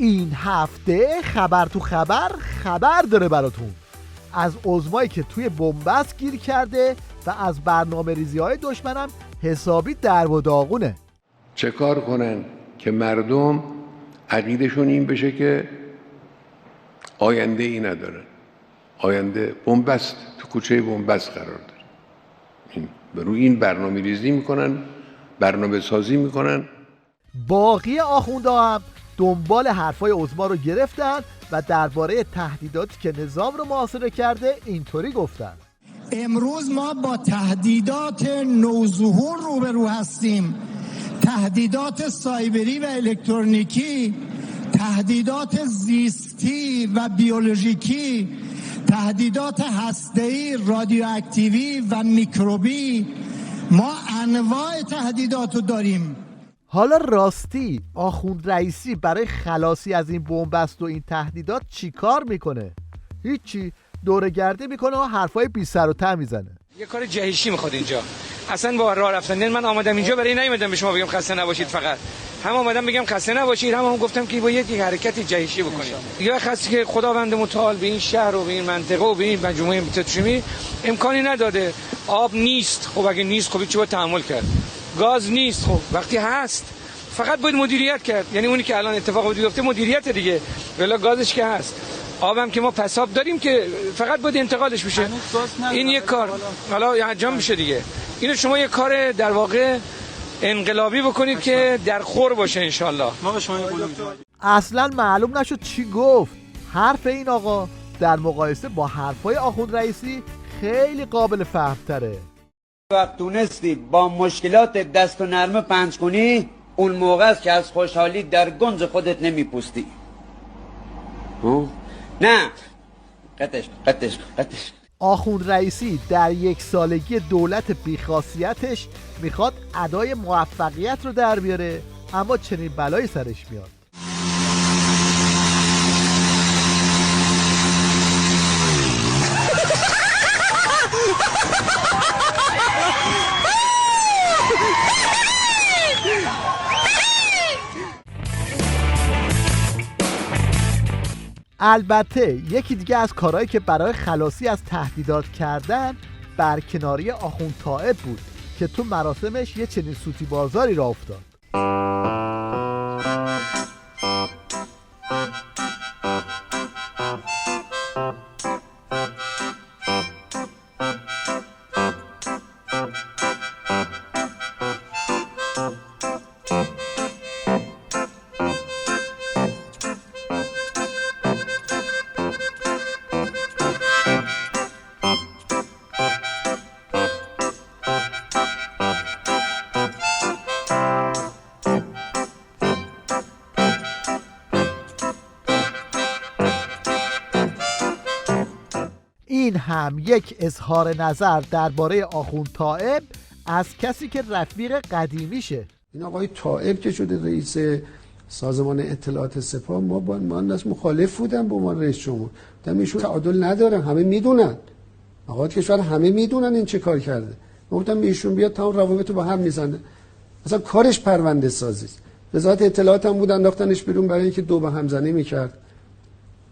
این هفته خبر تو خبر داره براتون از عظمایی که توی بنبست گیر کرده و از برنامه ریزی های دشمنم حسابی درب و داغونه. چه کار کنن که مردم عقیدشون این بشه که آینده ای ندارن، آینده بنبست، تو کوچه بنبست قرار داره. روی این برنامه ریزی میکنن، برنامه سازی میکنن. باقی آخوندا هم دنبال حرفای عظما رو گرفتن و درباره تهدیداتی که نظام رو محاصره کرده اینطوری گفتن: امروز ما با تهدیدات نوظهور روبرو هستیم، تهدیدات سایبری و الکترونیکی، تهدیدات زیستی و بیولوژیکی، تهدیدات هسته‌ای، رادیواکتیوی و میکروبی. ما انواع تهدیدات رو داریم. حالا راستی آخوند رئیسی برای خلاصی از این بنبست و این تهدیدات چی کار میکنه؟ هیچی، دورگردی میکنه و حرفای بی سر و ته میزنه. یه کار جهشی میخواد اینجا. اصلا با راه رفتن من آمدم اینجا برای نیومدم به شما بگم خسته نباشید، فقط هم آمدم بگم خسته نباشید، هم گفتم که با یه حرکت جهشی بکنید. یا خاصی که خداوند متعال به این شهر و به این منطقه و به این مجموعه پتروشیمی امکانی نداده. آب نیست، خب اگه نیست خب چی باید تحمل کرد؟ گاز نیست، خب وقتی هست فقط باید مدیریت کرد. یعنی اونی که الان اتفاق بیفته مدیریت دیگه، ولی گازش که هست، آبم که ما پساب داریم که فقط باید انتقالش بشه. این یک کار حالا انجام میشه دیگه. اینو شما یک کار در واقع انقلابی بکنید که در خور باشه انشالله. ما به شما اصلا معلوم نشد چی گفت. حرف این آقا در مقایسه با حرفای آخوند رئیسی خیلی قابل فهم تره. وقت تونستی با مشکلات دست و نرمه پنج کنی، اون موقع است که از خوشحالی در گنج خودت نمیپوستی. نه قطش. آخوند رئیسی در یک سالگی دولت بیخاصیتش میخواد ادای موفقیت رو در بیاره، اما چنین بلایی سرش میاد. البته یکی دیگه از کارهایی که برای خلاصی از تهدیدات کردن برکناری آخوند طائب بود که تو مراسمش یه چنین سوتی بازاری را افتاد. این هم یک اظهار نظر درباره آخوند طائب از کسی که رفیق قدیمیشه. این آقای طائب که شده رئیس سازمان اطلاعات سپاه، من از مخالف بودم با عنوان رئیس جمهور. ایشون تعادل ندارن، همه میدونن، آقای کشور همه میدونن این چه کار کرده. من گفتم ایشون بیاد تمام روابط رو با هم میزنه. مثلا کارش پرونده سازی است. وزارت اطلاعات هم بود انداختنش بیرون برای اینکه دو به هم زنی میکرد.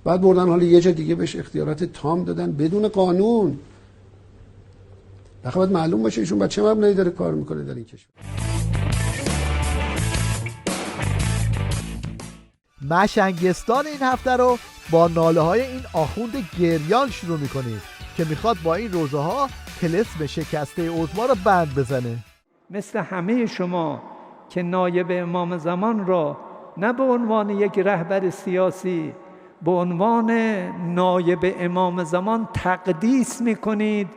بعد بردن حالا یه جا دیگه بهش اختیارات تام دادن بدون قانون. باید معلوم باشه ایشون با چه مبنایی داره کار میکنه در این کشور. مشنگستان این هفته رو با ناله های این آخوند گریان شروع میکنید که میخواد با این روزه ها طلسم شکسته عظما رو بند بزنه. مثل همه شما که نایب امام زمان را نه به عنوان یک رهبر سیاسی، به عنوان نایب امام زمان تقدیس میکنید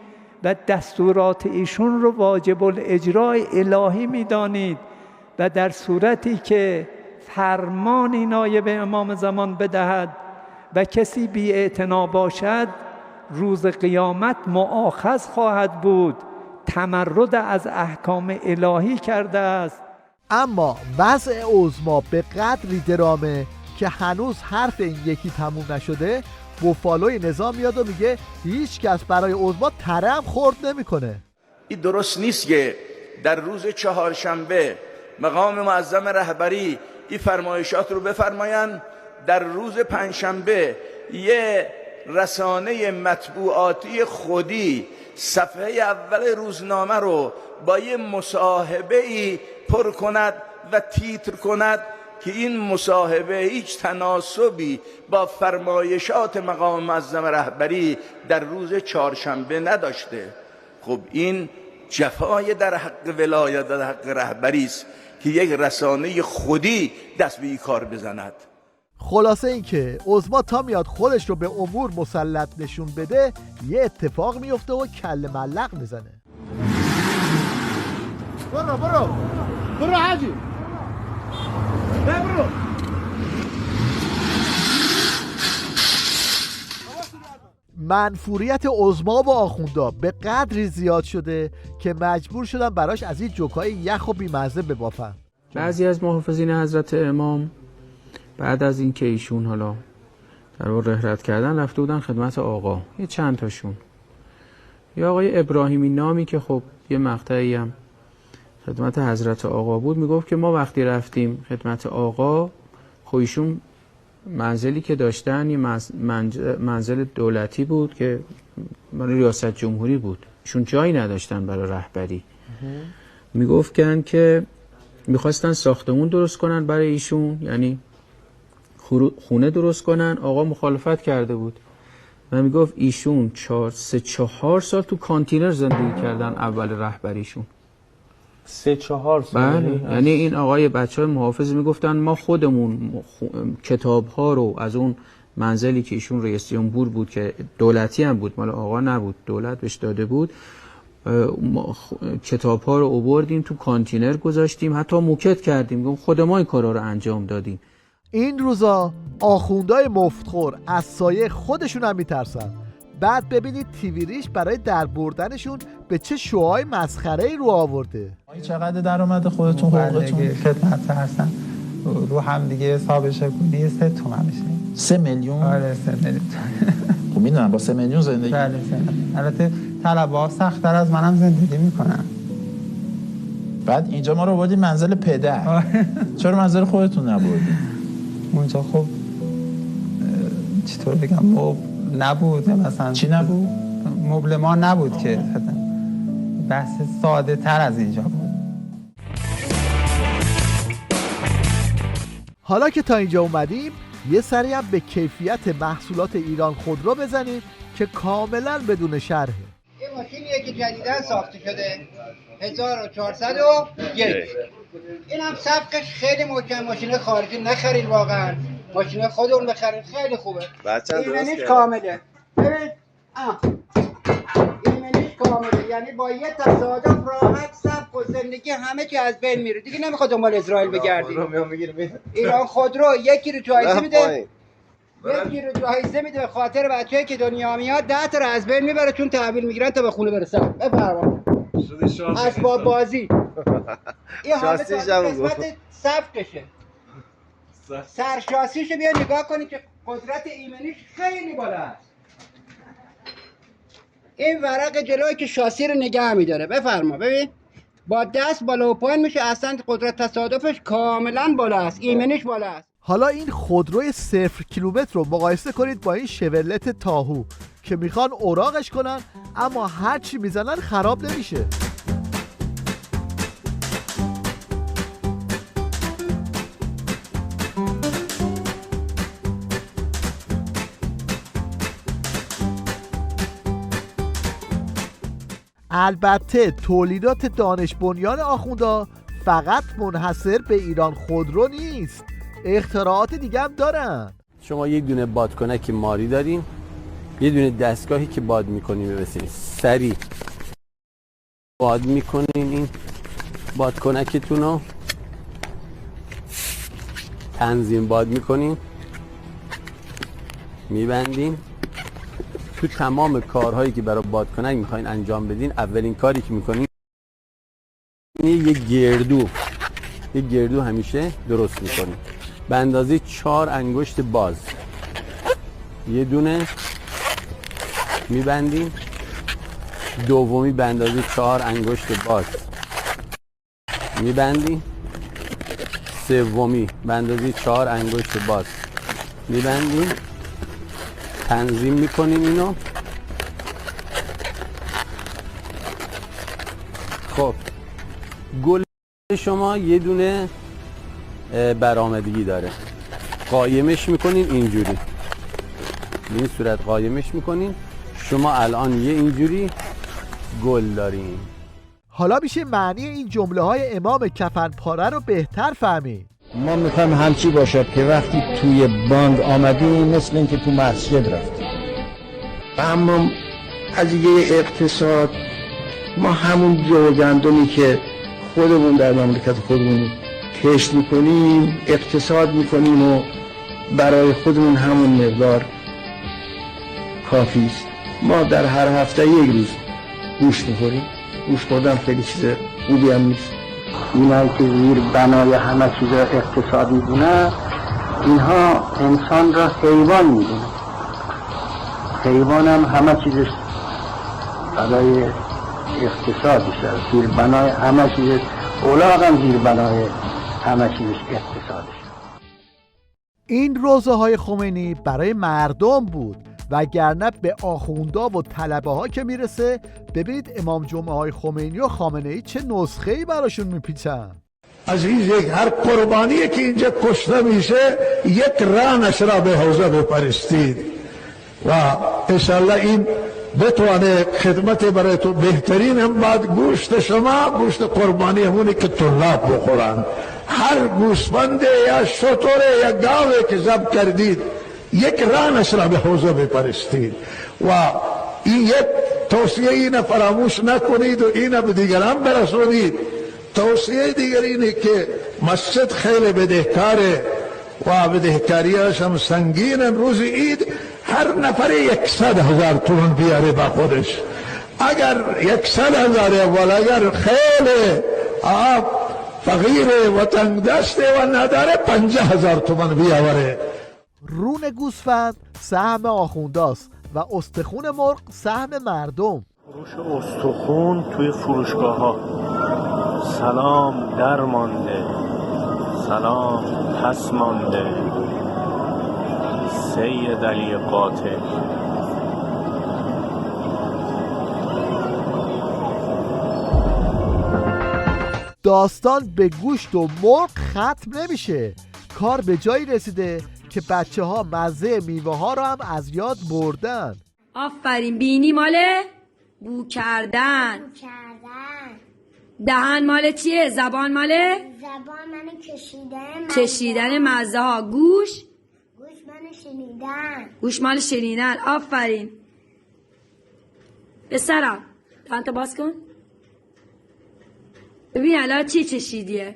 و دستورات ایشون رو واجب الاجرای الهی میدانید و در صورتی که فرمانی نایب امام زمان بدهد و کسی بی‌اعتنا باشد، روز قیامت مؤاخذ خواهد بود، تمرد از احکام الهی کرده است. اما وضع عظما به قدری درامه که هنوز حرف این یکی تموم نشده. بوفالوی نظام میاد و میگه هیچ کس برای عظما ترم خورد نمیکنه. این درست نیست که در روز چهارشنبه مقام معظم رهبری این فرمایشات رو بفرماین، در روز پنجشنبه یه رسانه مطبوعاتی خودی صفحه اول روزنامه رو با یه مصاحبه‌ای پر کند و تیتر کند که این مصاحبه هیچ تناسبی با فرمایشات مقام معظم رهبری در روز چهارشنبه نداشته. خب این جفای در حق ولایت و در حق رهبری است که یک رسانه خودی دست به این کار بزند. خلاصه این که عظما تا میاد خودش رو به امور مسلط نشون بده یه اتفاق میفته و کله ملق میزنه. برو حاجی برو. منفوریت عظما و آخوندا به قدری زیاد شده که مجبور شدن براش از این جوکای یخ و بیمزه ببافن. بعضی از محافظین حضرت امام بعد از این که ایشون حالا در واقع رحلت کردن رفته بودن خدمت آقا، یه چند تاشون، یه آقای ابراهیمی نامی که خب یه مقطعی هم خدمت حضرت آقا بود، میگفت که ما وقتی رفتیم خدمت آقا خب ایشون منزلی که داشتن یه منزل دولتی بود که مال ریاست جمهوری بود، ایشون جایی نداشتن برای رهبری. میگفتن که میخواستن ساختمون درست کنن برای ایشون، یعنی خونه درست کنن، آقا مخالفت کرده بود و میگفت ایشون 4 سال تو کانتینر زندگی کردن اول رهبریشون. 3-4 سال. بله، یعنی این آقای بچه های محافظ میگفتن ما خودمون کتاب ها رو از اون منزلی که ایشون رئیس جمهور بود که دولتی هم بود، مال آقا نبود، دولت بهش داده بود، کتاب ها رو آوردیم تو کانتینر گذاشتیم، حتی موکت کردیم، خود ما این کارا رو انجام دادیم. این روزا آخوندهای مفتخور از سایه خودشون هم میترسن. بعد ببینید تیوی ریش برای در بردنشون به چه شوهای مسخره‌ای رو آورده. چقدر درآمد خودتون حقوقتون خدمت هستن رو هم دیگه حساب شکلی 3 تومن میشه. 3 میلیون؟ آره 3 میلیون. خب میدونم با 3 میلیون زندگی. بله. البته طلبه‌ها سخت‌تر از منم زندگی میکنن. بعد اینجا ما رو بردید منزل پدر. چرا منزل خودتون نبردید؟ اونجا خب چطور بگم نبود، مثلا چی نبود؟ مبل ما نبود که بحث ساده تر از اینجا بود. حالا که تا اینجا اومدیم یه سری هم به کیفیت محصولات ایران خودرو بزنیم که کاملا بدون شرحه. یه ماشینیه که جدیداً ساخته شده 1401. این هم سبقش خیلی محکم، ماشین خارجی نخرید، واقعا ماشین خودمون بخرید، خیلی خوبه. ایمنیش کامله. ببین ایمنیش کامله، یعنی با یه تصادف راحت سبق و زندگی همه که از بین میره دیگه، نمیخواد دنبال اسرائیل بگردی. ایران خودرو یکی رو جایزه میده، یکی رو جایزه میده به خاطر بچه‌ای که دنیا میاد، 10 تا رو از بین میبره چون تحویل میگیرن تا به خونه برسن. بفرما اسباب بازی. این حالت قسمت سبقشه، سرشاسیشو بیا نگاه کنید که قدرت ایمنیش خیلی بالا است. این ورق جلوی که شاسی رو نگه میداره، بفرما ببین با دست بالا و پایین میشه، اصلا قدرت تصادفش کاملا بالا است، ایمنیش بالا است. حالا این خودروی 0 کیلومتر رو مقایسه کنید با این شورلت تاهو که میخوان اوراقش کنن اما هر چی میزنن خراب نمیشه. البته تولیدات دانش بنیان آخوندا فقط منحصر به ایران خودرو نیست، اختراعات دیگه هم دارن. شما یک دونه بادکنک ماری دارین، یه دونه دستگاهی که باد میکنیم، ببینید سریع باد میکنین این بادکنکتون رو، تنظیم باد میکنین، میبندین. تو تمام کارهایی که برای بادکنک میخواین انجام بدین، اولین کاری که میکنین یه گردو همیشه درست میکنین به اندازه 4 انگشت باز، یه دونه میبندین، دومی به اندازه 4 انگشت باز میبندین، سومی به اندازه 4 انگشت باز میبندیم، تنظیم میکنیم اینو. خب گل شما یه دونه برآمدگی داره، قایمش میکنین اینجوری، به این صورت قایمش میکنین. شما الان یه اینجوری گل دارین. حالا میشه معنی این جمله های امام کفن پاره رو بهتر فهمید. ما میخوایم همچی باشد که وقتی توی بانک آمدیم مثل اینکه تو مسجد رفتیم. اما قضیه اقتصاد ما همون جو گندمی که خودمون در مملکت خودمون کشت میکنیم اقتصاد میکنیم و برای خودمون همون مقدار کافی است. ما در هر هفته یک روز گوشت میخوریم. گوشت خوردن خیلی چیز خوبی هم نیست. اینایی که زیر بنای همه چیز اقتصادی دونه، اینها انسان را حیوان میدونه. حیوان هم همه چیزش برای اقتصادش است. زیر بنای همه چیز، اولاغ هم زیر بنای همه چیزش اقتصادش. این روزه های خمینی برای مردم بود، وگرنه به آخوندا و طلبه ها که میرسه ببینید امام جمعه های خمینی و خامنه ای چه نسخه ای براشون میپیچن. عزیز، یک هر قربانی که اینجا کشته میشه یک رانش را به حوزه بپرستید و انشالله این بتوانه خدمت برای تو بهترین. هم بعد گوشت شما گوشت قربانی همونی که طلاب بخورن. هر گوسفند یا شتر یا گاوه که ذبح کردید یک رانش را به حوزه بپرستید و این یک توصیه اینه فراموش نکنید و اینه به دیگران برسونید. توصیه دیگر اینه که مسجد خیلی بدهکاره و بدهکاریاش هم سنگین. روز عید هر نفر 100,000 تومان بیاره با خودش. اگر 100,000 ولی اگر خیلی فقیر و تنگ دسته و نداره 50,000 تومان بیاوره. رون گوسفند سهم آخونداست و استخون مرغ سهم مردم. فروش استخون توی فروشگاه ها. سلام درمانده، سلام پس مانده، سید علی قاتل. داستان به گوشت و مرغ ختم نمیشه. کار به جایی رسیده که بچه ها مزه میوه ها رو هم از یاد بردن. آفرین. بینی ماله بو کردن. دهن مال چیه؟ زبان ماله؟ زبان من کشیدن. کشیدن مزه ها. گوش من شنیدن. گوش مال شنیدن. آفرین. بسرم دهن تو باز کن ببین الان چی چشیدیه.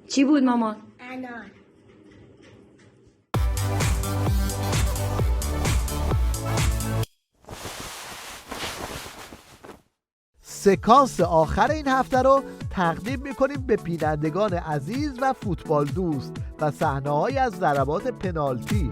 چی بود مامان؟ انار. سکانس آخر این هفته رو تقدیم میکنیم به بینندگان عزیز و فوتبال دوست و صحنه‌هایی از ضربات پنالتی.